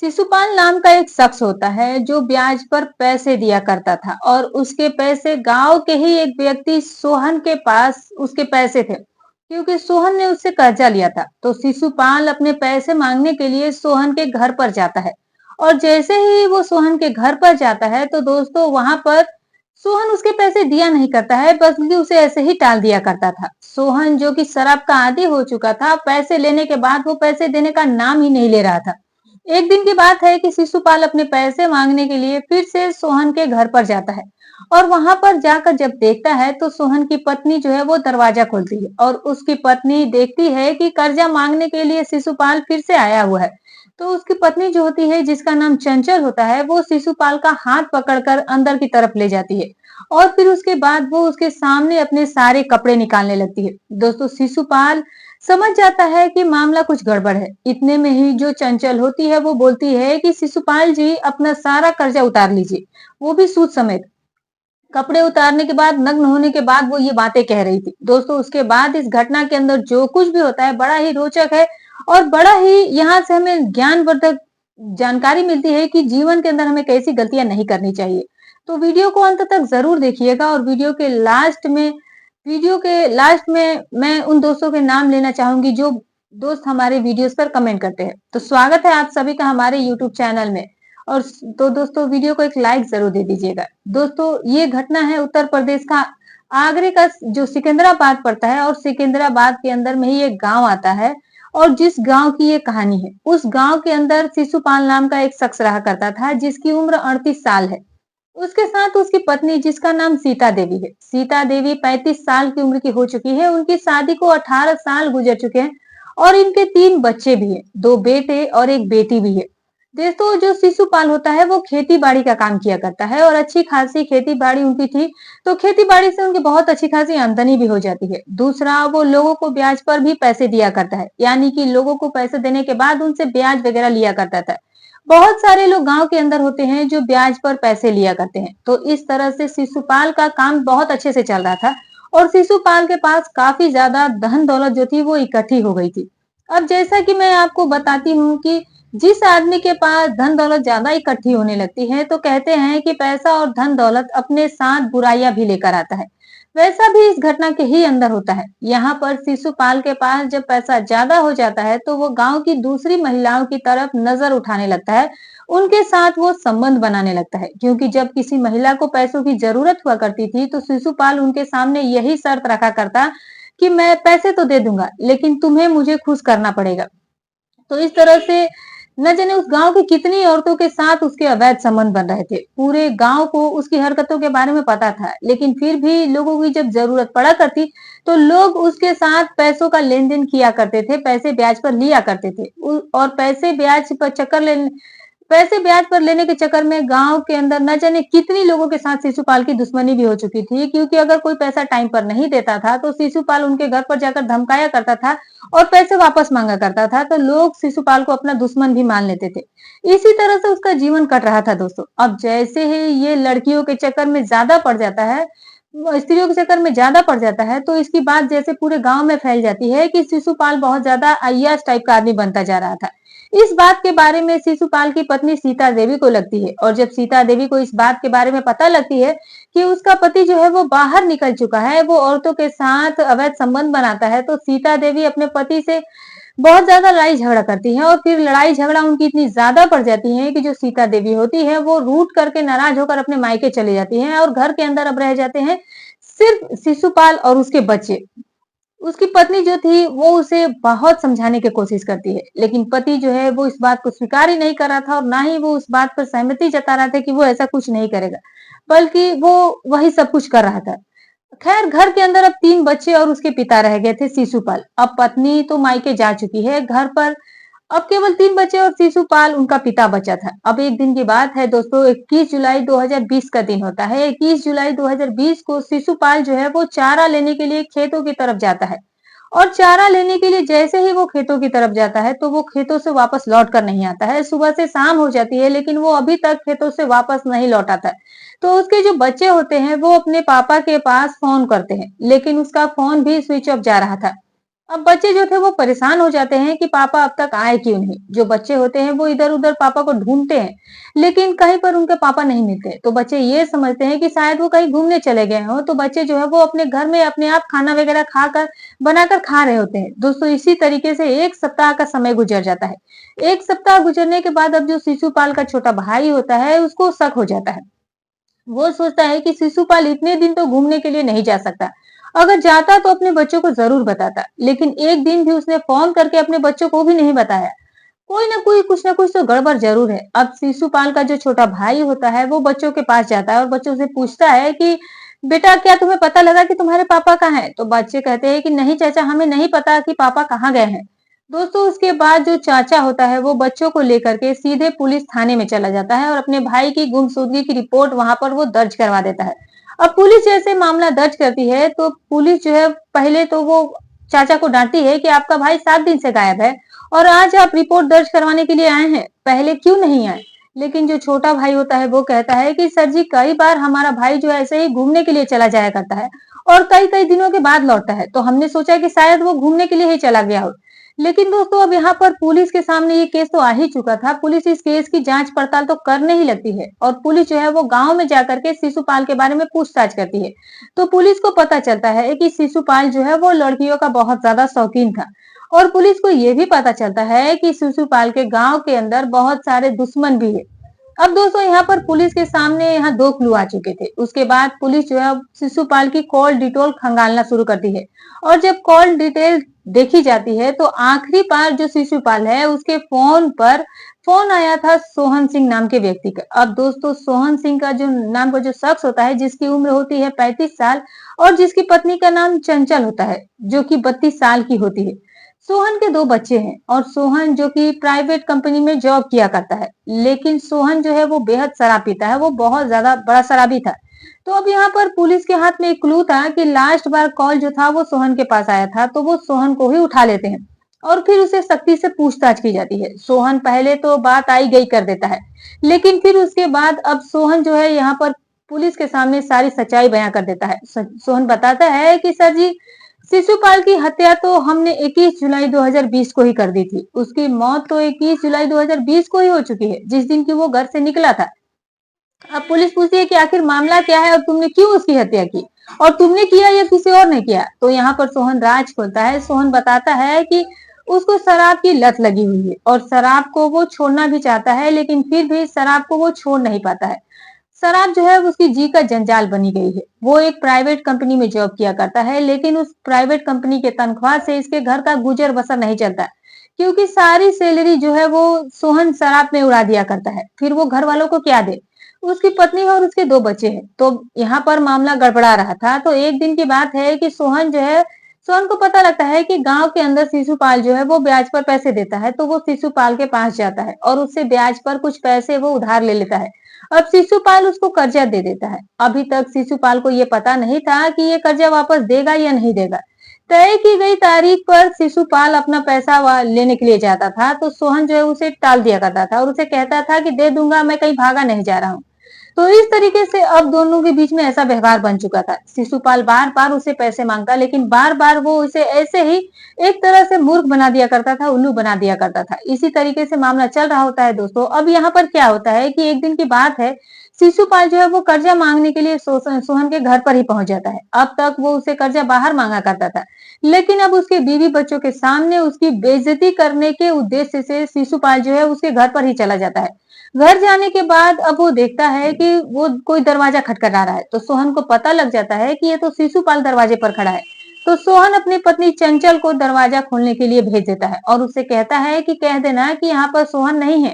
शिशुपाल नाम का एक शख्स होता है जो ब्याज पर पैसे दिया करता था और उसके पैसे गांव के ही एक व्यक्ति सोहन के पास उसके पैसे थे क्योंकि सोहन ने उससे कर्जा लिया था। तो शिशुपाल अपने पैसे मांगने के लिए सोहन के घर पर जाता है और जैसे ही वो सोहन के घर पर जाता है तो दोस्तों वहां पर सोहन उसके पैसे दिया नहीं करता है, बल्कि उसे ऐसे ही टाल दिया करता था। सोहन जो कि शराब का आदी हो चुका था, पैसे लेने के बाद वो पैसे देने का नाम ही नहीं ले रहा था। एक दिन की बात है कि शिशुपाल अपने पैसे मांगने के लिए फिर से सोहन के घर पर जाता है और वहां पर जाकर जब देखता है तो सोहन की पत्नी जो है वो दरवाजा खोलती है और उसकी पत्नी देखती है कि कर्जा मांगने के लिए शिशुपाल फिर से आया हुआ है। तो उसकी पत्नी जो होती है, जिसका नाम चंचल होता है, वो शिशुपाल का हाथ पकड़कर अंदर की तरफ ले जाती है और फिर उसके बाद वो उसके सामने अपने सारे कपड़े निकालने लगती है। दोस्तों, शिशुपाल समझ जाता है कि मामला कुछ गड़बड़ है। इतने में ही जो चंचल होती है वो बोलती है कि शिशुपाल जी, अपना सारा कर्जा उतार लीजिए, वो भी सूद समेत। कपड़े उतारने के बाद, नग्न होने के बाद वो ये बातें कह रही थी। दोस्तों, उसके बाद इस घटना के अंदर जो कुछ भी होता है बड़ा ही रोचक है और बड़ा ही यहाँ से हमें ज्ञानवर्धक जानकारी मिलती है कि जीवन के अंदर हमें कैसी गलतियां नहीं करनी चाहिए। तो वीडियो को अंत तक जरूर देखिएगा और वीडियो के लास्ट में मैं उन दोस्तों के नाम लेना चाहूंगी जो दोस्त हमारे वीडियोस पर कमेंट करते हैं। तो स्वागत है आप सभी का हमारे यूट्यूब चैनल में। और तो दोस्तों, वीडियो को एक लाइक जरूर दे दीजिएगा। दोस्तों, ये घटना है उत्तर प्रदेश का आगरे का, जो सिकंदराबाद पड़ता है और सिकंदराबाद के अंदर में ही एक गांव आता है। और जिस गांव की ये कहानी है, उस गांव के अंदर शिशुपाल नाम का एक शख्स रहा करता था जिसकी उम्र 38 साल है। उसके साथ उसकी पत्नी, जिसका नाम सीता देवी है। सीता देवी 35 साल की उम्र की हो चुकी है। उनकी शादी को 18 साल गुजर चुके हैं और इनके 3 बच्चे भी हैं, 2 बेटे और एक बेटी भी है। दोस्तों, जो शिशुपाल होता है वो खेती बाड़ी का काम किया करता है और अच्छी खासी खेती बाड़ी उनकी थी। तो खेती बाड़ी से उनकी बहुत अच्छी खासी आमदनी भी हो जाती है। दूसरा, वो लोगों को ब्याज पर भी पैसे दिया करता है, यानी कि लोगों को पैसे देने के बाद उनसे ब्याज वगैरह लिया करता था। बहुत सारे लोग गांव के अंदर होते हैं जो ब्याज पर पैसे लिया करते हैं। तो इस तरह से शिशुपाल का काम बहुत अच्छे से चल रहा था और शिशुपाल के पास काफी ज्यादा धन दौलत जो थी वो इकट्ठी हो गई थी। अब जैसा कि मैं आपको बताती हूँ कि जिस आदमी के पास धन दौलत ज्यादा इकट्ठी होने लगती है तो कहते हैं कि पैसा और धन दौलत अपने साथ बुराइयां भी लेकर आता है। वैसा भी इस घटना के ही अंदर होता है। यहाँ पर शिशुपाल के पास जब पैसा ज्यादा हो जाता है तो वो गांव की दूसरी महिलाओं की तरफ नजर उठाने लगता है, उनके साथ वो संबंध बनाने लगता है। क्योंकि जब किसी महिला को पैसों की जरूरत हुआ करती थी तो शिशुपाल उनके सामने यही शर्त रखा करता कि मैं पैसे तो दे दूंगा, लेकिन तुम्हें मुझे खुश करना पड़ेगा। तो इस तरह से न जाने उस गांव की कितनी औरतों के साथ उसके अवैध संबंध बन रहे थे। पूरे गांव को उसकी हरकतों के बारे में पता था, लेकिन फिर भी लोगों की जब जरूरत पड़ा करती तो लोग उसके साथ पैसों का लेन देन किया करते थे, पैसे ब्याज पर लिया करते थे। और पैसे ब्याज पर लेने के चक्कर में गांव के अंदर न जाने कितनी लोगों के साथ शिशुपाल की दुश्मनी भी हो चुकी थी। क्योंकि अगर कोई पैसा टाइम पर नहीं देता था तो शिशुपाल उनके घर पर जाकर धमकाया करता था और पैसे वापस मांगा करता था। तो लोग शिशुपाल को अपना दुश्मन भी मान लेते थे। इसी तरह से उसका जीवन कट रहा था दोस्तों। अब जैसे ही ये लड़कियों के चक्कर में ज्यादा पड़ जाता है, स्त्रियों के चक्कर में ज्यादा पड़ जाता है, तो इसकी बात जैसे पूरे गांव में फैल जाती है कि शिशुपाल बहुत ज्यादा अय्याश टाइप का आदमी बनता जा रहा था। इस बात के बारे में शिशुपाल की पत्नी सीता देवी को लगती है और जब सीता देवी को इस बात के बारे में पता लगती है कि उसका पति जो है वो बाहर निकल चुका है, वो औरतों के साथ अवैध संबंध बनाता है, तो सीता देवी अपने पति से बहुत ज्यादा लड़ाई झगड़ा करती है और फिर लड़ाई झगड़ा उनकी इतनी ज्यादा पड़ जाती है कि जो सीता देवी होती है वो रूठ करके, नाराज होकर अपने मायके चली जाती है और घर के अंदर अब रह जाते हैं सिर्फ शिशुपाल और उसके बच्चे। उसकी पत्नी जो थी वो उसे बहुत समझाने की कोशिश करती है, लेकिन पति जो है वो इस बात को स्वीकार ही नहीं कर रहा था और ना ही वो उस बात पर सहमति जता रहा था कि वो ऐसा कुछ नहीं करेगा, बल्कि वो वही सब कुछ कर रहा था। खैर, घर के अंदर अब 3 बच्चे और उसके पिता रह गए थे शिशुपाल। अब पत्नी तो मायके जा चुकी है, घर पर अब केवल 3 बच्चे और शिशुपाल उनका पिता बचा था। अब एक दिन की बात है दोस्तों, 21 जुलाई 2020 का दिन होता है। 21 जुलाई 2020 को शिशुपाल जो है वो चारा लेने के लिए खेतों की तरफ जाता है और चारा लेने के लिए जैसे ही वो खेतों की तरफ जाता है तो वो खेतों से वापस लौट कर नहीं आता है। सुबह से शाम हो जाती है लेकिन वो अभी तक खेतों से वापस नहीं लौट आता है। तो उसके जो बच्चे होते हैं वो अपने पापा के पास फोन करते हैं, लेकिन उसका फोन भी स्विच ऑफ जा रहा था। अब बच्चे जो थे वो परेशान हो जाते हैं कि पापा अब तक आए क्यों नहीं। जो बच्चे होते हैं वो इधर-उधर पापा को ढूँढते हैं, लेकिन कहीं पर उनके पापा नहीं मिलते। तो बच्चे ये समझते हैं कि शायद वो कहीं घूमने चले गए हों, तो बच्चे जो है वो अपने घर में अपने आप खाना वगैरह खाकर बनाकर खा रहे होते हैं। दोस्तों इसी तरीके से 1 सप्ताह का समय गुजर जाता है। 1 सप्ताह गुजरने के बाद अब जो शिशुपाल का छोटा भाई होता है उसको शक हो जाता है। वो सोचता है कि शिशुपाल इतने दिन तो घूमने के लिए नहीं जा सकता। अगर जाता तो अपने बच्चों को ज़रूर बताता, लेकिन एक दिन भी उसने फ़ोन करके अपने बच्चों को भी नहीं बताया। कोई ना कोई कुछ ना कुछ तो गड़बड़ ज़रूर है। अब शिशुपाल का जो छोटा भाई होता है, वो बच्चों के पास जाता है और बच्चों से पूछता है कि बेटा क्या तुम्हें पता लगा कि तुम्हारे पापा कहाँ हैं? तो बच्चे कहते हैं कि नहीं चाचा हमें नहीं पता कि पापा कहाँ गए हैं। दोस्तों उसके बाद जो चाचा होता है वो बच्चों को लेकर के सीधे पुलिस थाने में चला जाता है और अपने भाई की गुमशुदगी की रिपोर्ट वहां पर वो दर्ज करवा देता है। अब पुलिस जैसे मामला दर्ज करती है तो पुलिस जो है पहले तो वो चाचा को डांटती है कि आपका भाई 7 दिन से गायब है और आज आप रिपोर्ट दर्ज करवाने के लिए आए हैं, पहले क्यों नहीं आए? लेकिन जो छोटा भाई होता है वो कहता है कि सर जी कई बार हमारा भाई जो है ऐसे ही घूमने के लिए चला जाया करता है और कई कई दिनों के बाद लौटता है, तो हमने सोचा कि शायद वो घूमने के लिए ही चला गया हो। लेकिन दोस्तों अब यहाँ पर पुलिस के सामने ये केस तो आ ही चुका था। पुलिस इस केस की जांच पड़ताल तो करने ही लगती है और पुलिस जो है वो गांव में जाकर के शिशुपाल के बारे में पूछताछ करती है। तो पुलिस को पता चलता है कि शिशुपाल जो है वो लड़कियों का बहुत ज्यादा शौकीन था और पुलिस को ये भी पता चलता है कि शिशुपाल के गांव के अंदर बहुत सारे दुश्मन भी है। अब दोस्तों यहाँ पर पुलिस के सामने यहाँ 2 क्लू आ चुके थे। उसके बाद पुलिस जो है शिशुपाल की कॉल डिटेल खंगालना शुरू करती है और जब कॉल डिटेल देखी जाती है तो आखिरी बार जो शिशुपाल है उसके फोन पर फोन आया था सोहन सिंह नाम के व्यक्ति का। अब दोस्तों सोहन सिंह का जो नाम का जो शख्स होता है जिसकी उम्र होती है 35 साल और जिसकी पत्नी का नाम चंचल होता है जो कि 32 साल की होती है। सोहन के 2 बच्चे हैं और सोहन जो कि प्राइवेट कंपनी में जॉब किया करता है, लेकिन सोहन जो है वो बेहद शराब पीता है, वो बहुत ज्यादा बड़ा शराबी था। तो अब यहाँ पर पुलिस के हाथ में एक क्लू था कि लास्ट बार कॉल जो था वो सोहन के पास आया था, तो वो सोहन को ही उठा लेते हैं और फिर उसे सख्ती से पूछताछ की जाती है। सोहन पहले तो बात आई गई कर देता है, लेकिन फिर उसके बाद अब सोहन जो है यहाँ पर पुलिस के सामने सारी सच्चाई बयां कर देता है। सोहन बताता है कि सर जी शिशुपाल की हत्या तो हमने 21 जुलाई 2020 को ही कर दी थी। उसकी मौत तो 21 जुलाई 2020 को ही हो चुकी है, जिस दिन की वो घर से निकला था। अब पुलिस पूछती है कि आखिर मामला क्या है और तुमने क्यों उसकी हत्या की और तुमने किया या किसी और ने किया? तो यहाँ पर सोहन राज खोलता है। सोहन बताता है कि उसको शराब की लत लगी हुई है और शराब को वो छोड़ना भी चाहता है, लेकिन फिर भी शराब को वो छोड़ नहीं पाता है। शराब जो है उसकी जी का जंजाल बनी गई है। वो एक प्राइवेट कंपनी में जॉब किया करता है, लेकिन उस प्राइवेट कंपनी के तनख्वाह से इसके घर का गुजर बसर नहीं चलता, क्योंकि सारी सैलरी जो है वो सोहन शराब में उड़ा दिया करता है। फिर वो घर वालों को क्या दे? उसकी पत्नी और उसके 2 बच्चे हैं। तो यहाँ पर मामला गड़बड़ा रहा था। तो एक दिन की बात है कि सोहन को पता लगता है कि गांव के अंदर शिशुपाल जो है वो ब्याज पर पैसे देता है, तो वो शिशुपाल के पास जाता है और उससे ब्याज पर कुछ पैसे वो उधार ले लेता है। अब शिशुपाल उसको कर्जा दे देता है। अभी तक शिशुपाल को ये पता नहीं था कि ये कर्जा वापस देगा या नहीं देगा। तय की गई तारीख पर शिशुपाल अपना पैसा लेने के लिए जाता था, तो सोहन जो है उसे टाल दिया करता था और उसे कहता था कि दे दूंगा, मैं कहीं भागा नहीं जा रहा हूँ। तो इस तरीके से अब दोनों के बीच में ऐसा व्यवहार बन चुका था। शिशुपाल बार बार उसे पैसे मांगता, लेकिन बार बार वो उसे ऐसे ही एक तरह से मूर्ख बना दिया करता था, उल्लू बना दिया करता था। इसी तरीके से मामला चल रहा होता है दोस्तों। अब यहाँ पर क्या होता है कि एक दिन की बात है, शिशुपाल जो है वो कर्जा मांगने के लिए सोहन के घर पर ही पहुंच जाता है। अब तक वो उसे कर्जा बाहर मांगा करता था, लेकिन अब उसके बीवी बच्चों के सामने उसकी बेइज्जती करने के उद्देश्य से शिशुपाल जो है उसके घर पर ही चला जाता है। घर जाने के बाद अब वो देखता है कि वो कोई दरवाजा खटखटा रहा है, तो सोहन को पता लग जाता है कि ये तो शिशुपाल दरवाजे पर खड़ा है। तो सोहन अपनी पत्नी चंचल को दरवाजा खोलने के लिए भेज देता है और उससे कहता है कि कह देना कि यहाँ पर सोहन नहीं है।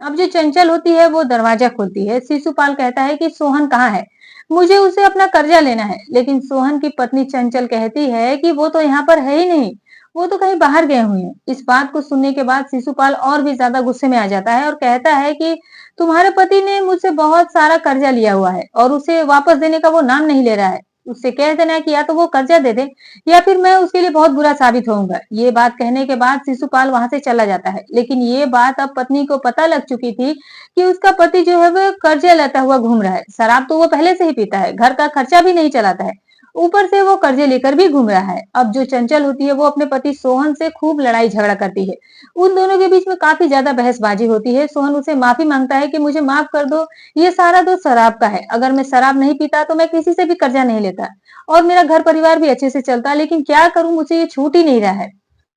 अब जो चंचल होती है वो दरवाजा खोलती है। शिशुपाल कहता है कि सोहन कहाँ है, मुझे उसे अपना कर्जा लेना है। लेकिन सोहन की पत्नी चंचल कहती है कि वो तो यहाँ पर है ही नहीं, वो तो कहीं बाहर गए हुए हैं। इस बात को सुनने के बाद शिशुपाल और भी ज्यादा गुस्से में आ जाता है और कहता है कि तुम्हारे पति ने मुझसे बहुत सारा कर्जा लिया हुआ है और उसे वापस देने का वो नाम नहीं ले रहा है। उससे कह देना है कि या तो वो कर्जा दे दे या फिर मैं उसके लिए बहुत बुरा साबित होऊंगा। ये बात कहने के बाद शिशुपाल वहां से चला जाता है, लेकिन ये बात अब पत्नी को पता लग चुकी थी कि उसका पति जो है वो कर्जा लेता हुआ घूम रहा है। शराब तो वो पहले से ही पीता है, घर का खर्चा भी नहीं चलाता है ऊपर से वो कर्जे लेकर भी घूम रहा है। अब जो चंचल होती है वो अपने पति सोहन से खूब लड़ाई झगड़ा करती है। उन दोनों के बीच में काफी ज्यादा बहसबाजी होती है। सोहन उसे माफी मांगता है कि मुझे माफ कर दो, ये सारा दोष शराब का है। अगर मैं शराब नहीं पीता तो मैं किसी से भी कर्जा नहीं लेता और मेरा घर परिवार भी अच्छे से चलता, लेकिन क्या करूं, मुझे ये छूट ही नहीं रहा है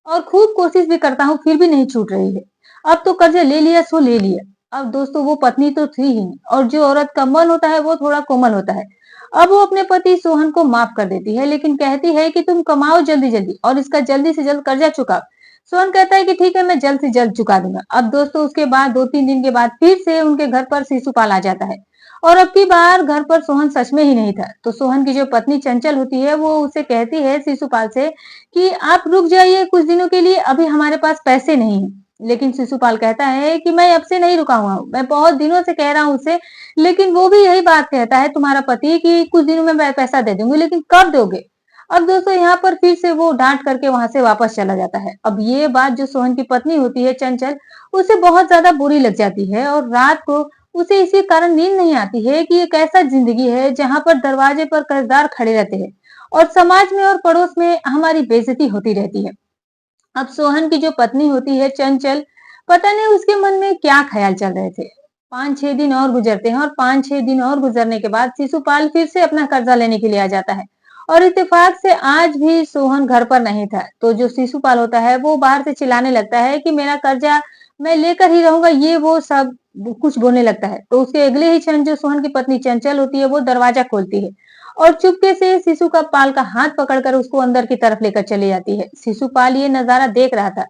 और खूब कोशिश भी करता हूँ फिर भी नहीं छूट रही है। अब तो कर्जा ले लिया सो ले लिया। अब दोस्तों वो पत्नी तो थी ही नहीं और जो औरत का मन होता है वो थोड़ा कोमल होता है। अब वो अपने पति सोहन को माफ कर देती है, लेकिन कहती है कि तुम कमाओ जल्दी जल्दी और इसका जल्दी से जल्द कर्जा चुकाओ। सोहन कहता है कि ठीक है, मैं जल्द से जल्द चुका दूंगा। अब दोस्तों उसके बाद 2-3 दिन के बाद फिर से उनके घर पर शिशुपाल आ जाता है और अब की बार घर पर सोहन सच में ही नहीं था। तो सोहन की जो पत्नी चंचल होती है वो उसे कहती है शिशुपाल से कि आप रुक जाइए कुछ दिनों के लिए, अभी हमारे पास पैसे नहीं है। लेकिन शिशुपाल कहता है कि मैं अब से नहीं रुका हुआ हूँ, मैं बहुत दिनों से कह रहा हूँ उसे, लेकिन वो भी यही बात कहता है तुम्हारा पति कि कुछ दिनों में मैं पैसा दे दूंगी, लेकिन कब दोगे। अब दोस्तों यहाँ पर फिर से वो डांट करके वहां से वापस चला जाता है। अब ये बात जो सोहन की पत्नी होती है चंचल, उसे बहुत ज्यादा बुरी लग जाती है और रात को उसे इसी कारण नींद नहीं आती है कि ये कैसा जिंदगी है जहाँ पर दरवाजे पर कर्जदार खड़े रहते हैं और समाज में और पड़ोस में हमारी बेइज्जती होती रहती है। अब सोहन की जो पत्नी होती है चंचल, पता नहीं उसके मन में क्या ख्याल चल रहे थे। 5-6 दिन और गुजरते हैं और 5-6 दिन और गुजरने के बाद शिशुपाल फिर से अपना कर्जा लेने के लिए आ जाता है और इत्तेफाक से आज भी सोहन घर पर नहीं था। तो जो शिशुपाल होता है वो बाहर से चिल्लाने लगता है कि मेरा कर्जा मैं लेकर ही रहूंगा, ये वो सब कुछ बोलने लगता है। तो उसके अगले ही क्षण जो सोहन की पत्नी चंचल होती है वो दरवाजा खोलती है और चुपके से शिशुपाल का हाथ पकड़कर उसको अंदर की तरफ लेकर चली जाती है। शिशुपाल ये नजारा देख रहा था।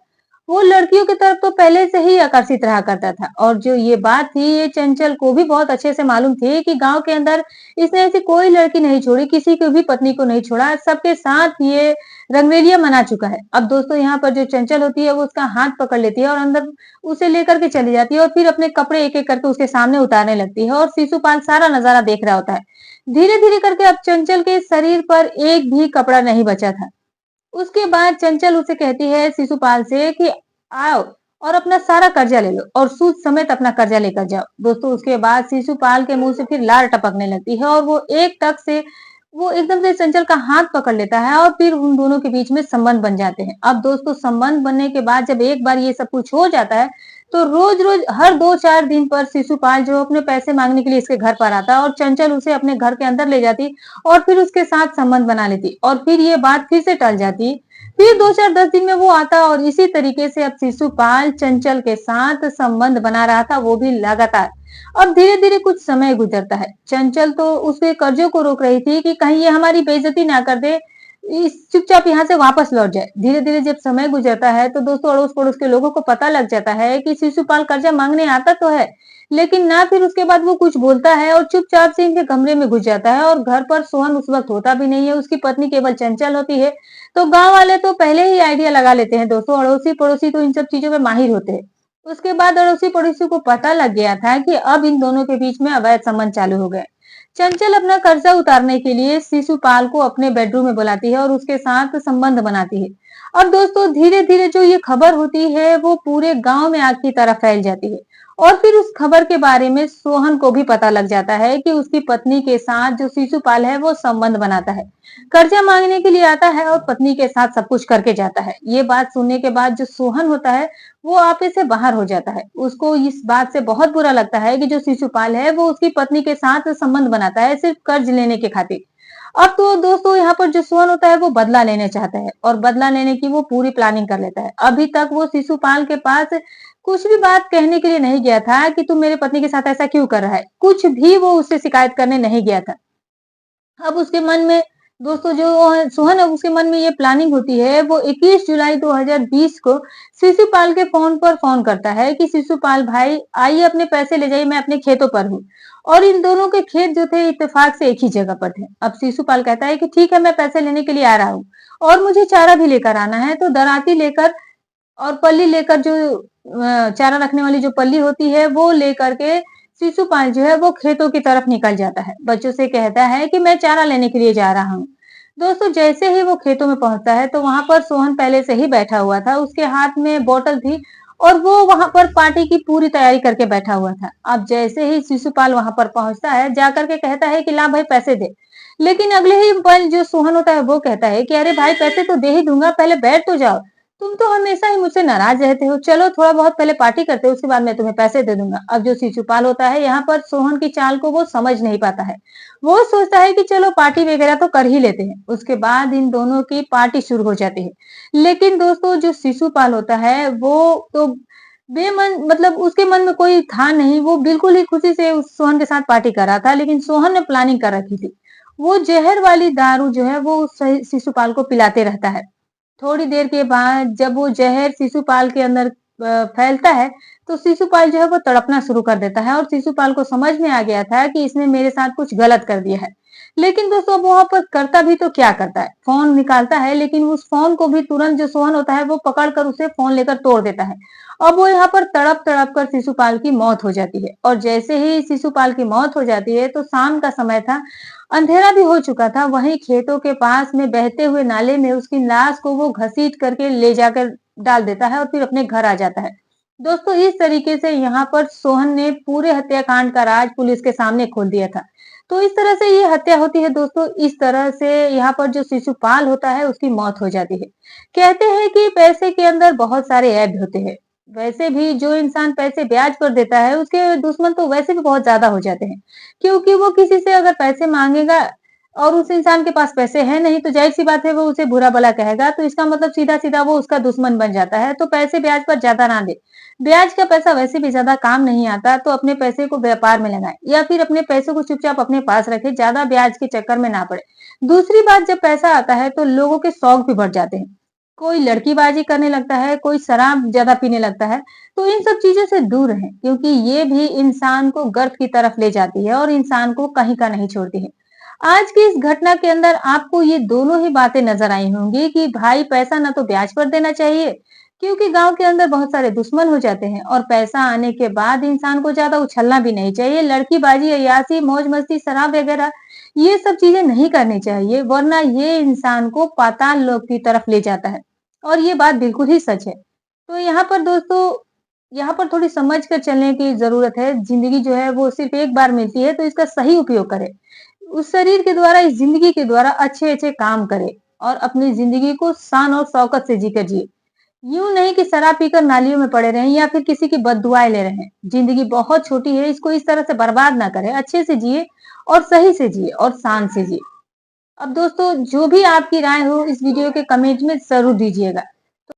वो लड़कियों की तरफ तो पहले से ही आकर्षित रहा करता था और जो ये बात थी ये चंचल को भी बहुत अच्छे से मालूम थी कि गांव के अंदर इसने ऐसी कोई लड़की नहीं छोड़ी, किसी की भी पत्नी को नहीं छोड़ा, सबके साथ ये रंगरेलियां मना चुका है। अब दोस्तों यहाँ पर जो चंचल होती है वो उसका हाथ पकड़ लेती है और अंदर उसे लेकर के चली जाती है और फिर अपने कपड़े एक एक करके उसके सामने उतारने लगती है और शिशुपाल सारा नजारा देख रहा होता है। धीरे धीरे करके अब चंचल के शरीर पर एक भी कपड़ा नहीं बचा था। उसके बाद चंचल उसे कहती है शिशुपाल से कि आओ और अपना सारा कर्जा ले लो और सूद समेत अपना कर्जा लेकर जाओ। दोस्तों उसके बाद शिशुपाल के मुंह से फिर लार टपकने लगती है और वो एक टक से वो एकदम से चंचल का हाथ पकड़ लेता है और फिर उन दोनों के बीच में संबंध बन जाते हैं। अब दोस्तों संबंध बनने के बाद जब एक बार ये सब कुछ हो जाता है तो रोज रोज हर 2-4 दिन पर शिशुपाल जो अपने पैसे मांगने के लिए इसके घर पर आता है और चंचल उसे अपने घर के अंदर ले जाती और फिर उसके साथ संबंध बना लेती और फिर ये बात फिर से टल जाती। फिर 2-4-10 दिन में वो आता और इसी तरीके से अब शिशुपाल चंचल के साथ संबंध बना रहा था, वो भी लगातार। अब धीरे धीरे कुछ समय गुजरता है। चंचल तो उसके कर्जों को रोक रही थी कि कहीं ये हमारी बेइज्जती ना कर दे, इस चुपचाप यहाँ से वापस लौट जाए। धीरे धीरे जब समय गुजरता है तो दोस्तों अड़ोस पड़ोस के लोगों को पता लग जाता है कि शिशुपाल कर्जा मांगने आता तो है, लेकिन ना फिर उसके बाद वो कुछ बोलता है और चुपचाप से इनके कमरे में घुस जाता है और घर पर सोहन उस वक्त होता भी नहीं है, उसकी पत्नी केवल चंचल होती है। तो गांव वाले तो पहले ही आइडिया लगा लेते हैं दोस्तों, अड़ोसी पड़ोसी तो इन सब चीजों में माहिर होते हैं। उसके बाद अड़ोसी पड़ोसी को पता लग गया था कि अब इन दोनों के बीच में अवैध संबंध चालू हो गए। चंचल अपना कर्जा उतारने के लिए शिशुपाल को अपने बेडरूम में बुलाती है और उसके साथ संबंध बनाती है। अब दोस्तों धीरे धीरे जो ये खबर होती है वो पूरे गांव में आग की तरह फैल जाती है और फिर उस खबर के बारे में सोहन को भी पता लग जाता है कि उसकी पत्नी के साथ जो शिशुपाल है वो संबंध बनाता है, कर्जा मांगने के लिए आता है और पत्नी के साथ सब कुछ करके जाता है। ये बात सुनने के बाद जो सोहन होता है वो आपे से बाहर हो जाता है। उसको इस बात से बहुत बुरा लगता है कि जो शिशुपाल है वो उसकी पत्नी के साथ संबंध बनाता है सिर्फ कर्ज लेने के खातिर। अब तो दोस्तों यहाँ पर जो सोहन होता है वो बदला लेना चाहता है और बदला लेने की वो पूरी प्लानिंग कर लेता है। अभी तक वो शिशुपाल के पास कुछ भी बात कहने के लिए नहीं गया था कि तुम मेरे पत्नी के साथ ऐसा क्यों कर रहा है, कुछ भी वो उससे शिकायत करने नहीं गया था। अब उसके मन में दोस्तों जो सोहन है उसके मन में ये प्लानिंग होती है, वो 21 जुलाई 2020 को शिशुपाल के फोन पर फोन करता है कि शिशुपाल भाई आइए अपने पैसे ले जाइए, मैं अपने खेतों पर हूँ। और इन दोनों के खेत जो थे इत्तेफाक से एक ही जगह पर थे। अब शिशुपाल कहता है कि ठीक है मैं पैसे लेने के लिए आ रहा हूँ और मुझे चारा भी लेकर आना है। तो दराती लेकर और पल्ली लेकर जो चारा रखने वाली जो पल्ली होती है वो लेकर के शिशुपाल जो है वो खेतों की तरफ निकल जाता है। बच्चों से कहता है कि मैं चारा लेने के लिए जा रहा हूँ। दोस्तों जैसे ही वो खेतों में पहुंचता है तो वहां पर सोहन पहले से ही बैठा हुआ था, उसके हाथ में बोतल थी और वो वहां पर पार्टी की पूरी तैयारी करके बैठा हुआ था। अब जैसे ही शिशुपाल वहां पर पहुंचता है जाकर के कहता है कि ला भाई पैसे दे, लेकिन अगले ही पल जो सोहन होता है वो कहता है कि अरे भाई पैसे तो दे ही दूंगा, पहले बैठ तो जाओ। तुम तो हमेशा ही मुझसे नाराज रहते हो, चलो थोड़ा बहुत पहले पार्टी करते हो, उसके बाद मैं तुम्हें पैसे दे दूंगा। अब जो शिशुपाल होता है यहाँ पर सोहन की चाल को वो समझ नहीं पाता है। वो सोचता है कि चलो पार्टी वगैरह तो कर ही लेते हैं। उसके बाद इन दोनों की पार्टी शुरू हो जाती है। लेकिन दोस्तों जो शिशुपाल होता है वो तो बेमन मतलब उसके मन में कोई था नहीं, वो बिल्कुल ही खुशी से उस सोहन के साथ पार्टी कर रहा था, लेकिन सोहन ने प्लानिंग कर रखी थी। वो जहर वाली दारू जो है वो उस शिशुपाल को पिलाते रहता है। थोड़ी देर के बाद जब वो जहर शिशुपाल के अंदर फैलता है, तो शिशुपाल जो है वो तड़पना शुरू कर देता है और शिशुपाल को समझ में आ गया था कि इसने मेरे साथ कुछ गलत कर दिया है। लेकिन दोस्तों अब वहां पर करता भी तो क्या करता है, फोन निकालता है, लेकिन उस फोन को भी तुरंत जो सोहन होता है वो पकड़कर उसे फोन लेकर तोड़ देता है। अब वो यहाँ पर तड़प तड़प कर शिशुपाल की मौत हो जाती है और जैसे ही शिशुपाल की मौत हो जाती है तो शाम का समय था, अंधेरा भी हो चुका था। वहीं खेतों के पास में बहते हुए नाले में उसकी लाश को वो घसीट करके ले जाकर डाल देता है और फिर अपने घर आ जाता है। दोस्तों इस तरीके से यहाँ पर सोहन ने पूरे हत्याकांड का राज पुलिस के सामने खोल दिया था। तो इस तरह से ये हत्या होती है दोस्तों। इस तरह से यहाँ पर जो शिशुपाल होता है उसकी मौत हो जाती है। कहते हैं कि पैसे के अंदर बहुत सारे ऐब होते हैं। वैसे भी जो इंसान पैसे ब्याज पर देता है उसके दुश्मन तो वैसे भी बहुत ज्यादा हो जाते हैं, क्योंकि वो किसी से अगर पैसे मांगेगा और उस इंसान के पास पैसे है नहीं तो जाहिर सी बात है वो उसे बुरा भला कहेगा, तो इसका मतलब सीधा सीधा वो उसका दुश्मन बन जाता है। तो पैसे ब्याज पर ज्यादा ना दे। ब्याज का पैसा वैसे भी ज्यादा काम नहीं आता, तो अपने पैसे को व्यापार में लगाए या फिर अपने पैसों को चुपचाप अपने पास रखे, ज्यादा ब्याज के चक्कर में ना पड़े। दूसरी बात, जब पैसा आता है तो लोगों के शौक भी बढ़ जाते हैं। कोई लड़कीबाजी करने लगता है, कोई शराब ज्यादा पीने लगता है। तो इन सब चीजों से दूर रहें, क्योंकि ये भी इंसान को गर्त की तरफ ले जाती है और इंसान को कहीं का नहीं छोड़ती है। आज की इस घटना के अंदर आपको ये दोनों ही बातें नजर आई होंगी कि भाई पैसा ना तो ब्याज पर देना चाहिए, क्योंकि गांव के अंदर बहुत सारे दुश्मन हो जाते हैं, और पैसा आने के बाद इंसान को ज्यादा उछलना भी नहीं चाहिए। लड़कीबाजी, अय्यासी, मौज मस्ती, शराब वगैरह ये सब चीजें नहीं करनी चाहिए, वरना ये इंसान को पाताल लोक की तरफ ले जाता है। और ये बात बिल्कुल ही सच है। तो यहाँ पर दोस्तों, यहाँ पर थोड़ी समझ कर चलने की जरूरत है। जिंदगी जो है वो सिर्फ एक बार मिलती है, तो इसका सही उपयोग करें। उस शरीर के द्वारा, इस जिंदगी के द्वारा अच्छे अच्छे काम करे और अपनी जिंदगी को शान और शौकत से जीकर जिए। यूं नहीं कि शराब पीकर नालियों में पड़े रहें या फिर किसी की बददुआएं ले रहे हैं। जिंदगी बहुत छोटी है, इसको इस तरह से बर्बाद ना करें। अच्छे से जिए और सही से जिए और शान से जिए। अब दोस्तों जो भी आपकी राय हो इस वीडियो के कमेंट में जरूर दीजिएगा।